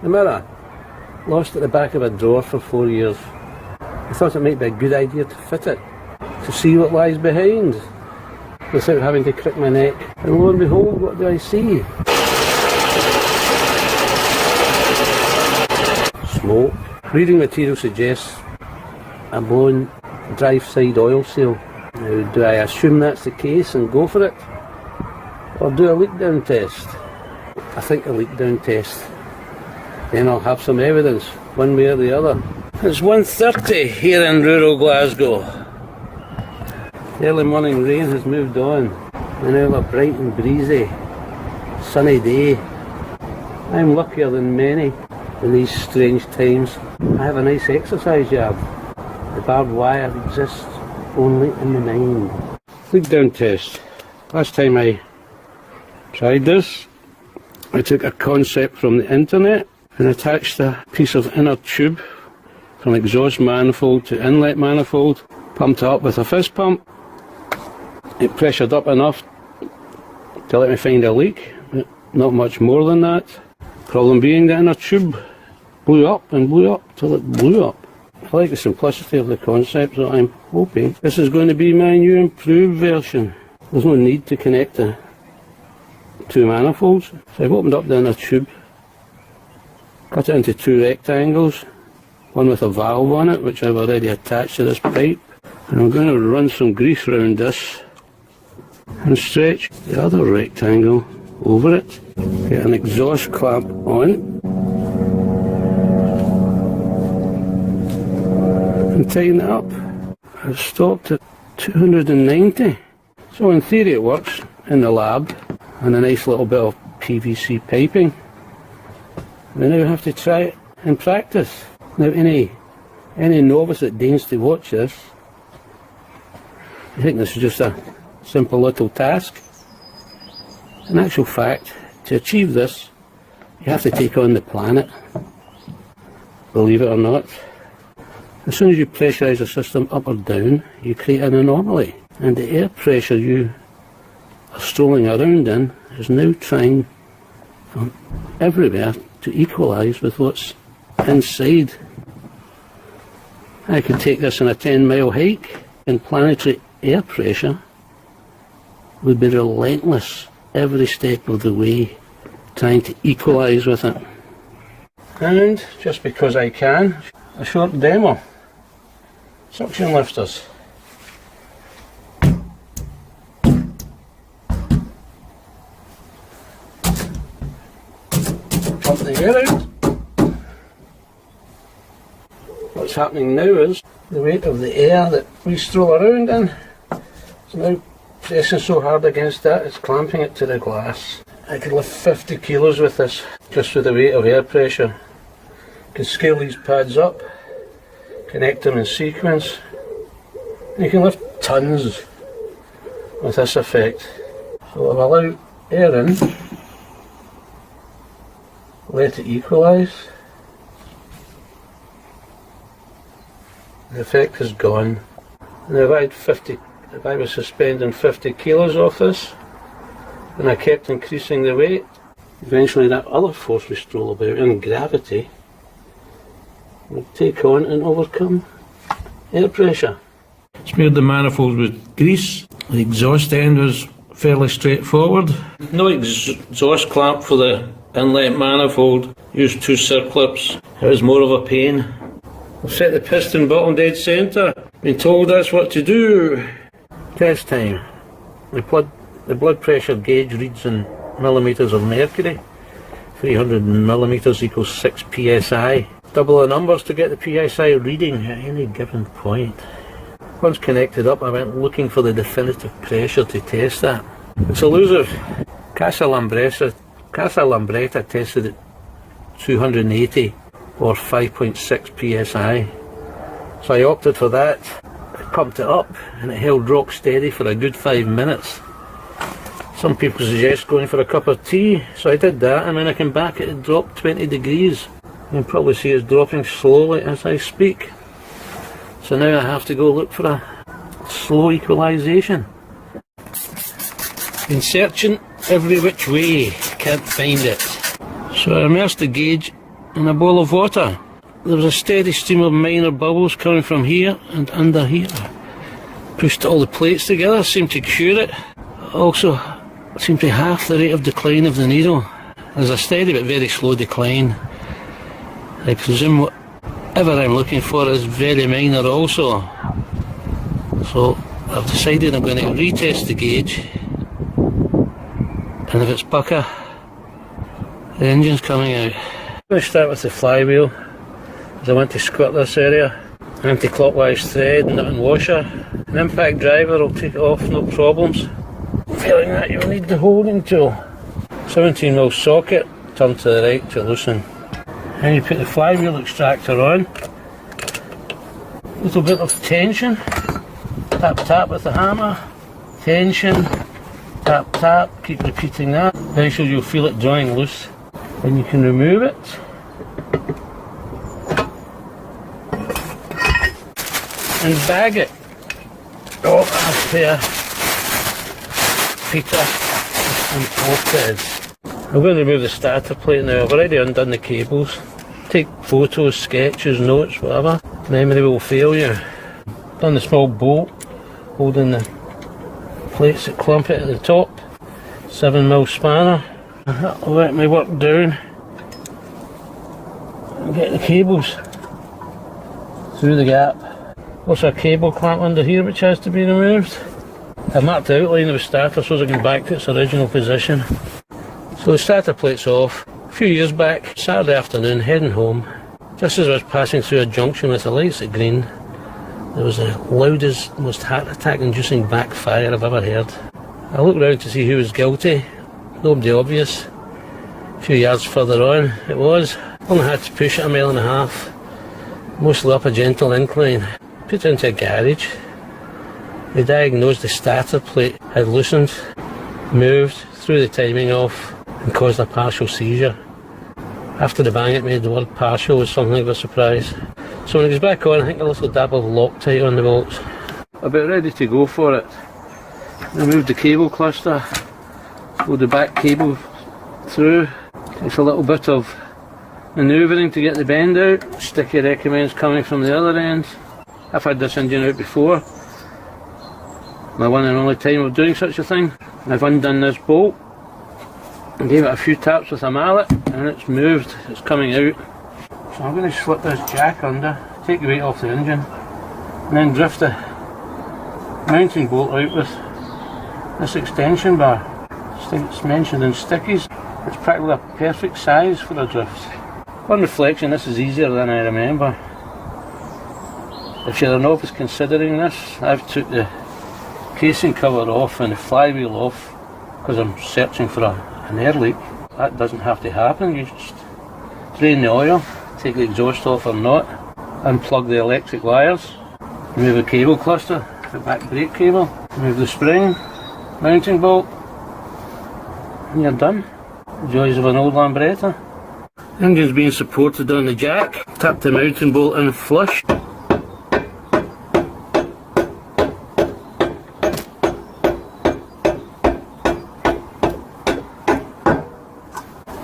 The mirror, lost at the back of a drawer for 4 years. I thought it might be a good idea to fit it, to see what lies behind, without having to crick my neck. And lo and behold, what do I see? Smoke. Reading material suggests a blown drive side oil seal. Now, do I assume that's the case and go for it? Or do a leak down test? I think a leak down test. Then I'll have some evidence, one way or the other. It's 1:30 here in rural Glasgow. The early morning rain has moved on. We now have a bright and breezy, sunny day. I'm luckier than many in these strange times. I have a nice exercise yard. The barbed wire exists only in the mind. Leak down test. Last time I tried this, I took a concept from the internet and attached a piece of inner tube from exhaust manifold to inlet manifold, pumped it up with a fist pump. It pressured up enough to let me find a leak, but not much more than that. Problem being the inner tube blew up and blew up till it blew up. I like the simplicity of the concept, so I'm hoping this is going to be my new improved version. There's no need to connect the two manifolds. So I've opened up the inner tube, cut it into two rectangles, one with a valve on it, which I've already attached to this pipe. And I'm going to run some grease around this and stretch the other rectangle over it. Get an exhaust clamp on and tighten it up. I've stopped at 290. So in theory it works in the lab, and a nice little bit of PVC piping. We now have to try it in practice. Now any novice that deigns to watch this, I think this is just a simple little task. In actual fact, to achieve this, you have to take on the planet, believe it or not. As soon as you pressurise a system up or down, you create an anomaly, and the air pressure you are strolling around in is now trying from everywhere to equalise with what's inside. I could take this on a 10-mile hike, and planetary air pressure would be relentless every step of the way, trying to equalise with it. And just because I can, a short demo. Suction lifters. Pump the air out. What's happening now is the weight of the air that we stroll around in is now pressing so hard against that it's clamping it to the glass. I could lift 50 kilos with this, just with the weight of air pressure. You can scale these pads up, connect them in sequence, and you can lift tons with this effect. So I'll allow air in, let it equalise. The effect is gone. And if I was suspending 50 kilos off this, and I kept increasing the weight, eventually that other force we stroll about in gravity would take on and overcome air pressure. Smeared the manifold with grease. The exhaust end was fairly straightforward. No exhaust clamp for the inlet manifold. Used two circlips. It was more of a pain. I've set the piston bottom dead centre. Been told that's what to do. Test time. The blood pressure gauge reads in millimetres of mercury. 300 millimetres equals 6 psi. Double the numbers to get the psi reading at any given point. Once connected up, I went looking for the definitive pressure to test that. It's elusive. Casa Lambretta tested at 280 or 5.6 psi. So I opted for that. I pumped it up and it held rock steady for a good 5 minutes. Some people suggest going for a cup of tea, so I did that, and when I came back it dropped 20 degrees. You can probably see it's dropping slowly as I speak. So now I have to go look for a slow equalisation. Been searching every which way, can't find it. So I immersed the gauge in a bowl of water. There was a steady stream of minor bubbles coming from here and under here. Pushed all the plates together, seemed to cure it. Also, seemed to be half the rate of decline of the needle. There's a steady but very slow decline. I presume whatever I'm looking for is very minor also. So I've decided I'm going to retest the gauge, and if it's pucker, the engine's coming out. I'm going to start with the flywheel, as I want to squirt this area. Anti-clockwise thread, nut and washer. An impact driver will take it off, no problems. Failing that, you'll need the holding tool. 17mm socket, turn to the right to loosen. And you put the flywheel extractor on. Little bit of tension. Tap tap with the hammer. Tension. Tap tap, keep repeating that. Eventually you'll feel it drawing loose. Then you can remove it. And bag it. Oh, that's there. Peter. Imported. I'm going to remove the starter plate now. I've already undone the cables. Take photos, sketches, notes, whatever. Memory will fail you. Done the small bolt holding the plates that clamp it at the top. 7mm spanner. That'll let me work down and get the cables through the gap. Also a cable clamp under here which has to be removed. I've marked the outline of the starter so it's going back to its original position. So the starter plate's off. A few years back, Saturday afternoon, heading home, just as I was passing through a junction with the lights at green, there was the loudest, most heart attack inducing backfire I've ever heard. I looked round to see who was guilty. Nobody obvious. A few yards further on it was. Only had to push it 1.5 miles. Mostly up a gentle incline. Put it into a garage. They diagnosed the starter plate had loosened, moved, threw the timing off and caused a partial seizure. After the bang it made the word partial was something of a surprise. So when it goes back on, I think a little dab of Loctite on the bolts. About ready to go for it. Remove the cable cluster, pull the back cable through. Takes a little bit of manoeuvring to get the bend out. Sticky recommends coming from the other end. I've had this engine out before. My one and only time of doing such a thing. I've undone this bolt and gave it a few taps with a mallet and it's moved, it's coming out. So I'm going to slip this jack under, take the weight off the engine and then drift the mounting bolt out with this extension bar. It's mentioned in stickies. It's practically a perfect size for a drift. On reflection, this is easier than I remember. If you're a novice considering this, I've took the casing cover off and the flywheel off because I'm searching for an air leak. That doesn't have to happen. You just drain the oil, take the exhaust off or not, unplug the electric wires, remove the cable cluster, the back brake cable, remove the spring, mounting bolt, and you're done. The joys of an old Lambretta. Engine's being supported on the jack. Tap the mounting bolt in flush.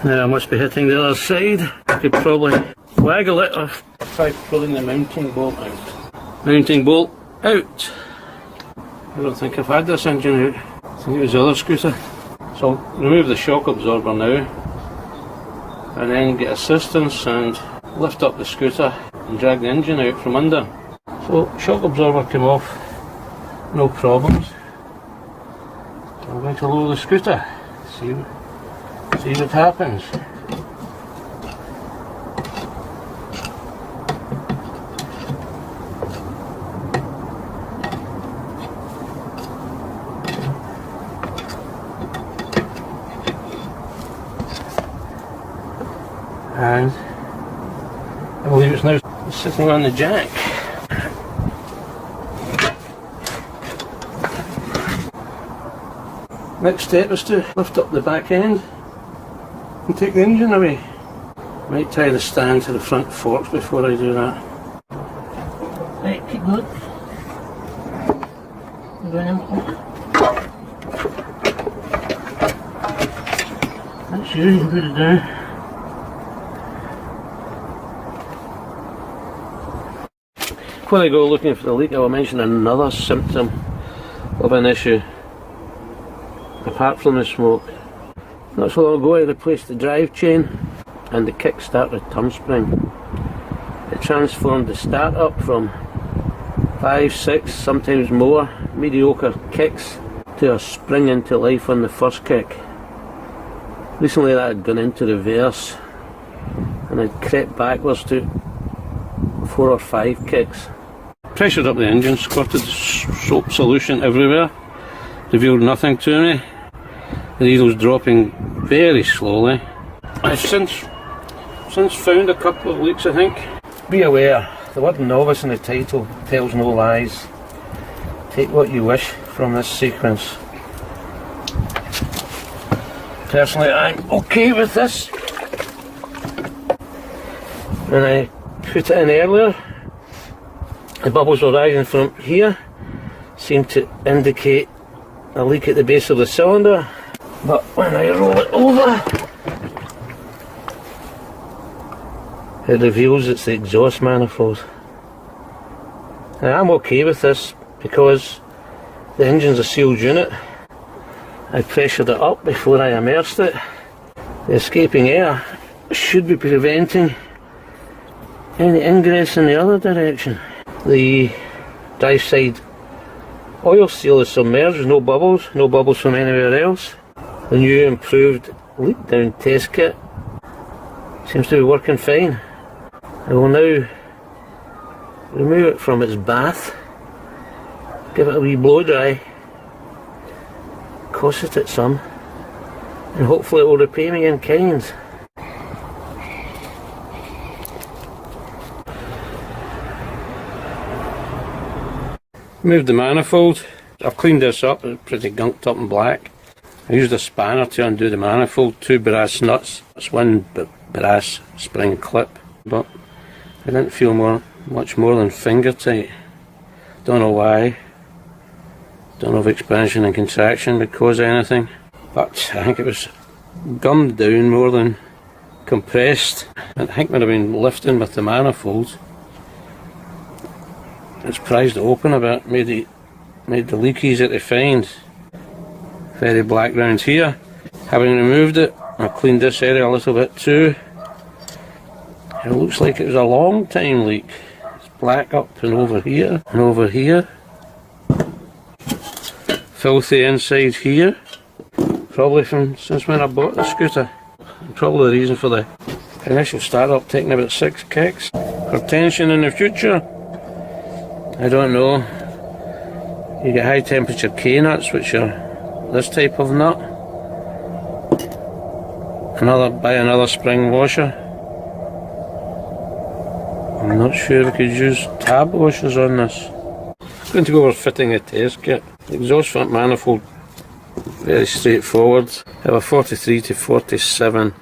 Now I must be hitting the other side. I could probably waggle it or try pulling the mounting bolt out. Mounting bolt out. I don't think I've had this engine out. I think it was the other scooter. So I'll remove the shock absorber now and then get assistance and lift up the scooter and drag the engine out from under. So shock absorber came off, no problems. So I'm going to lower the scooter, see what happens. And I believe it's now sitting on the jack. Next step is to lift up the back end and take the engine away. Might tie the stand to the front forks before I do that. Right, keep going. That's you can put it down. Before I go looking for the leak, I will mention another symptom of an issue, apart from the smoke. Not so long ago I replaced the drive chain and the kickstart return spring. It transformed the start up from 5, 6, sometimes more mediocre kicks to a spring into life on the first kick. Recently that had gone into reverse and I'd crept backwards to 4 or 5 kicks. Pressured up the engine, squirted soap solution everywhere, revealed nothing to me. The needle's dropping very slowly. I've since found a couple of leaks, I think. Be aware, the word novice in the title tells no lies. Take what you wish from this sequence. Personally, I'm okay with this. When I put it in earlier, the bubbles were rising from here, seemed to indicate a leak at the base of the cylinder, but when I roll it over, it reveals it's the exhaust manifold. Now I'm okay with this because the engine's a sealed unit. I pressured it up before I immersed it. The escaping air should be preventing any ingress in the other direction. The drive side oil seal is submerged, no bubbles from anywhere else. The new improved leak down test kit seems to be working fine. I will now remove it from its bath, give it a wee blow dry, cosset it some, and hopefully it will repay me in kind. Moved the manifold. I've cleaned this up, it's pretty gunked up and black. I used a spanner to undo the manifold, 2 brass nuts, that's 1 brass spring clip, but I didn't feel much more than finger tight. Don't know why. Don't know if expansion and contraction would cause anything, but I think it was gummed down more than compressed. I think would have been lifting with the manifold. It's prized it open a bit, made the leak easier to find. Very black round here. Having removed it, I cleaned this area a little bit too. It looks like it was a long time leak. It's black up and over here and over here. Filthy inside here. Probably from since when I bought the scooter. Probably the reason for the initial start up taking about 6 kicks. For tension in the future, I don't know. You get high temperature K nuts, which are this type of nut. Buy another spring washer. I'm not sure we could use tab washers on this. I'm going to go over fitting a test kit. The exhaust front manifold, very straightforward. I have a 43 to 47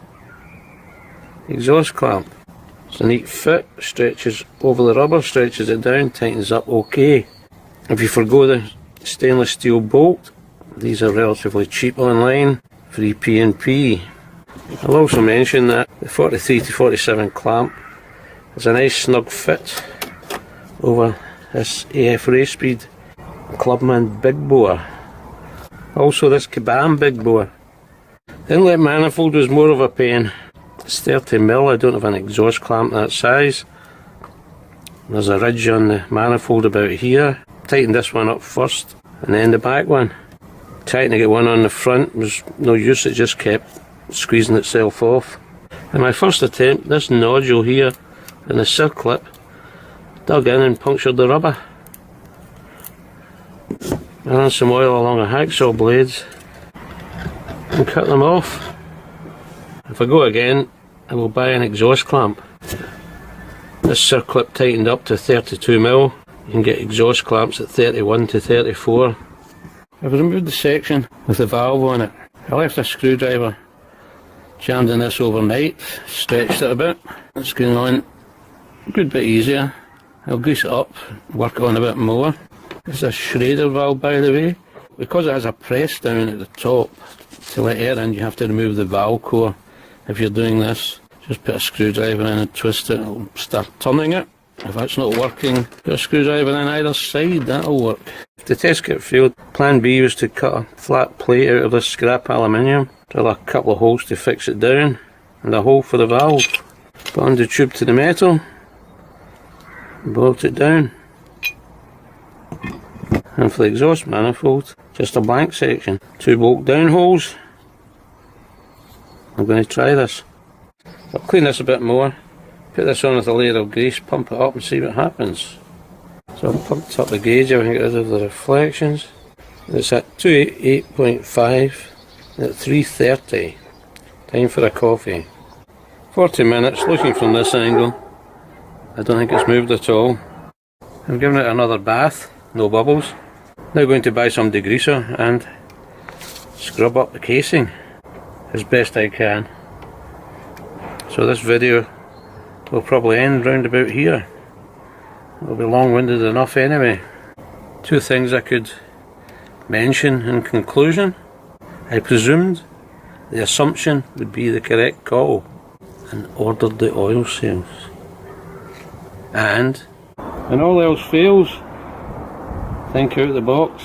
exhaust clamp. It's a neat fit, stretches over the rubber, stretches it down, tightens up okay. If you forgo the stainless steel bolt, these are relatively cheap online, free P&P. I'll also mention that the 43 to 47 clamp is a nice snug fit over this AF Race Speed Clubman big bore. Also this Kabam big bore. The inlet manifold was more of a pain. It's 30mm, I don't have an exhaust clamp that size. There's a ridge on the manifold about here. Tightened this one up first and then the back one. Trying to get one on the front was no use, it just kept squeezing itself off. In my first attempt, this nodule here in the circlip dug in and punctured the rubber. I ran some oil along the hacksaw blades and cut them off. If I go again, I will buy an exhaust clamp. This circlip tightened up to 32mm. You can get exhaust clamps at 31 to 34. I've removed the section with the valve on it. I left a screwdriver jammed in this overnight, stretched it a bit. It's going on a good bit easier. I'll grease it up, work on a bit more. It's a Schrader valve, by the way. Because it has a press down at the top to let air in, you have to remove the valve core. If you're doing this, just put a screwdriver in and twist it, it'll start turning it. If that's not working, put a screwdriver in either side, that'll work. If the test kit failed, plan B was to cut a flat plate out of this scrap aluminium, drill a couple of holes to fix it down, and a hole for the valve. Bond the tube to the metal, bolt it down. And for the exhaust manifold, just a blank section. 2 bolt down holes. I'm going to try this. I'll clean this a bit more, put this on with a layer of grease, pump it up and see what happens. So I've pumped up the gauge, I can get rid of the reflections. It's at 288.5 at 3:30. Time for a coffee. 40 minutes, looking from this angle. I don't think it's moved at all. I'm giving it another bath, no bubbles. Now going to buy some degreaser and scrub up the casing as best I can. So this video will probably end round about here. It'll be long-winded enough anyway. 2 things I could mention in conclusion. I presumed the assumption would be the correct call and ordered the oil sales. And when all else fails, think out the box.